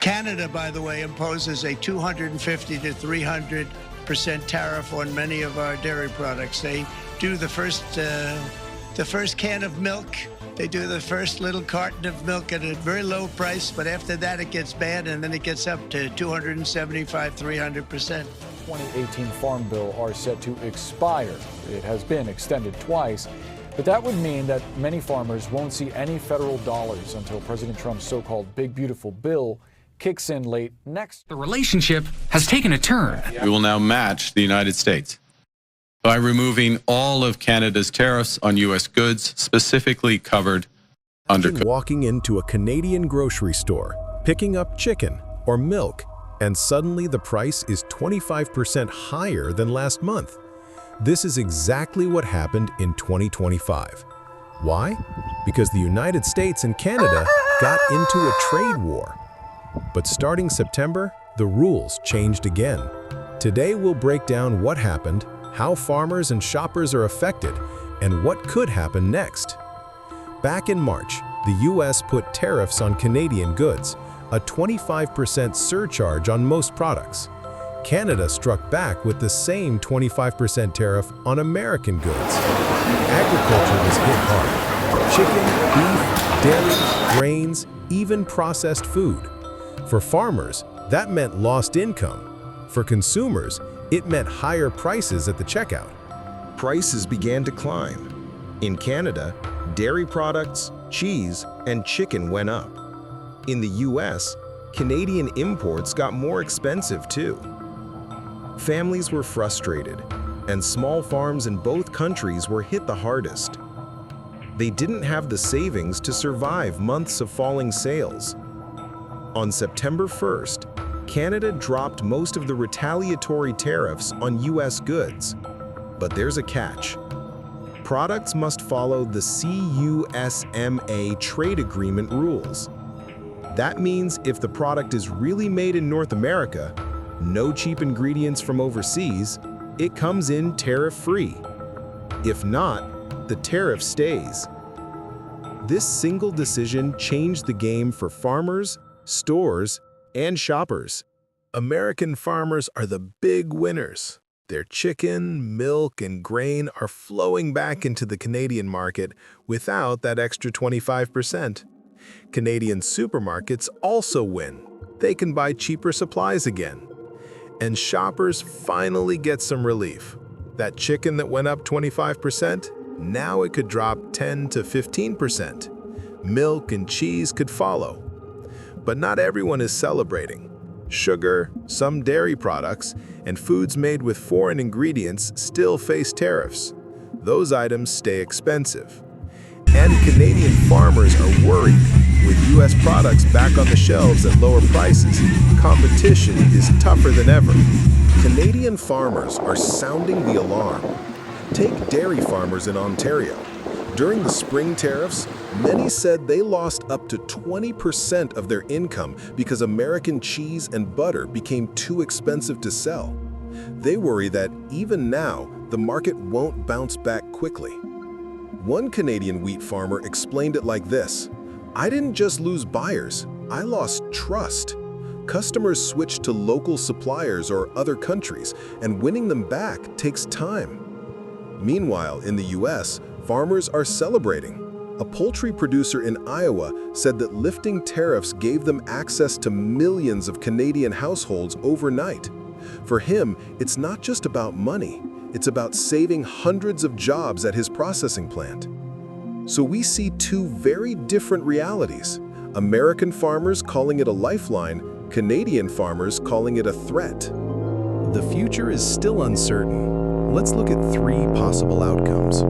Canada, by the way, imposes a 250 to 300% tariff on many of our dairy products. They do the first can of milk. They do the first little carton of milk at a very low price, but after that it gets bad, and then it gets up to 275, 300%. 2018 Farm Bill are set to expire. It has been extended twice, but that would mean that many farmers won't see any federal dollars until President Trump's so-called Big Beautiful Bill kicks in late next. The relationship has taken a turn. We will now match the United States by removing all of Canada's tariffs on U.S. goods specifically covered under. Walking into a Canadian grocery store, picking up chicken or milk, and suddenly the price is 25% higher than last month. This is exactly what happened in 2025. Why? Because the United States and Canada got into a trade war. But starting September, the rules changed again. Today we'll break down what happened, how farmers and shoppers are affected, and what could happen next. Back in March, the US put tariffs on Canadian goods, a 25% surcharge on most products. Canada struck back with the same 25% tariff on American goods. Agriculture was hit hard. Chicken, beef, dairy, grains, even processed food. For farmers, that meant lost income. For consumers, it meant higher prices at the checkout. Prices began to climb. In Canada, dairy products, cheese, and chicken went up. In the US, Canadian imports got more expensive too. Families were frustrated, and small farms in both countries were hit the hardest. They didn't have the savings to survive months of falling sales. On September 1st, Canada dropped most of the retaliatory tariffs on US goods. But there's a catch. Products must follow the CUSMA trade agreement rules. That means if the product is really made in North America, no cheap ingredients from overseas, it comes in tariff-free. If not, the tariff stays. This single decision changed the game for farmers, stores, and shoppers. American farmers are the big winners. Their chicken, milk, and grain are flowing back into the Canadian market without that extra 25%. Canadian supermarkets also win. They can buy cheaper supplies again. And shoppers finally get some relief. That chicken that went up 25%, now it could drop 10 to 15%. Milk and cheese could follow. But not everyone is celebrating. Sugar, some dairy products, and foods made with foreign ingredients still face tariffs. Those items stay expensive. And Canadian farmers are worried. With US products back on the shelves at lower prices, competition is tougher than ever. Canadian farmers are sounding the alarm. Take dairy farmers in Ontario. During the spring tariffs, many said they lost up to 20% of their income because American cheese and butter became too expensive to sell. They worry that even now, the market won't bounce back quickly. One Canadian wheat farmer explained it like this: "I didn't just lose buyers, I lost trust. Customers switched to local suppliers or other countries, and winning them back takes time." Meanwhile, in the US, farmers are celebrating. A poultry producer in Iowa said that lifting tariffs gave them access to millions of Canadian households overnight. For him, it's not just about money, it's about saving hundreds of jobs at his processing plant. So we see two very different realities. American farmers calling it a lifeline, Canadian farmers calling it a threat. The future is still uncertain. Let's look at three possible outcomes.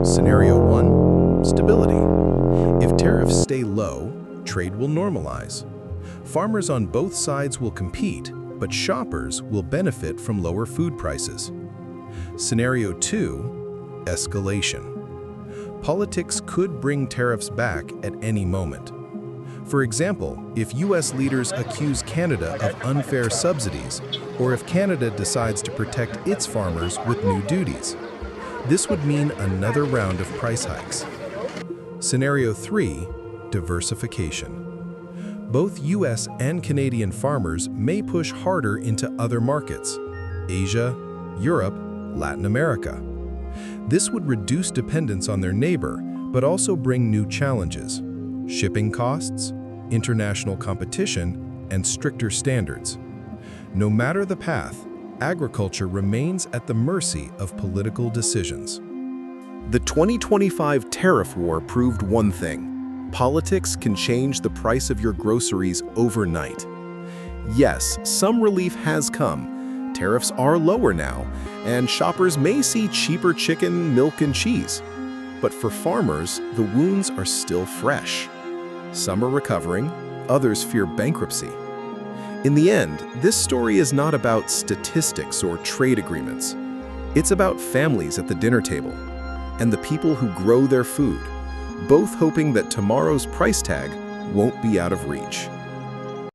Scenario 1, stability. If tariffs stay low, trade will normalize. Farmers on both sides will compete, but shoppers will benefit from lower food prices. Scenario 2, escalation. Politics could bring tariffs back at any moment. For example, if US leaders accuse Canada of unfair subsidies, or if Canada decides to protect its farmers with new duties. This would mean another round of price hikes. Scenario 3, diversification. both U.S. and Canadian farmers may push harder into other markets: Asia, Europe, Latin America. This would reduce dependence on their neighbor, but also bring new challenges: shipping costs, international competition, and stricter standards. No matter the path, agriculture remains at the mercy of political decisions. The 2025 tariff war proved one thing: politics can change the price of your groceries overnight. Yes, some relief has come. Tariffs are lower now, and shoppers may see cheaper chicken, milk, and cheese. But for farmers, the wounds are still fresh. Some are recovering, others fear bankruptcy. In the end, this story is not about statistics or trade agreements. It's about families at the dinner table and the people who grow their food, both hoping that tomorrow's price tag won't be out of reach.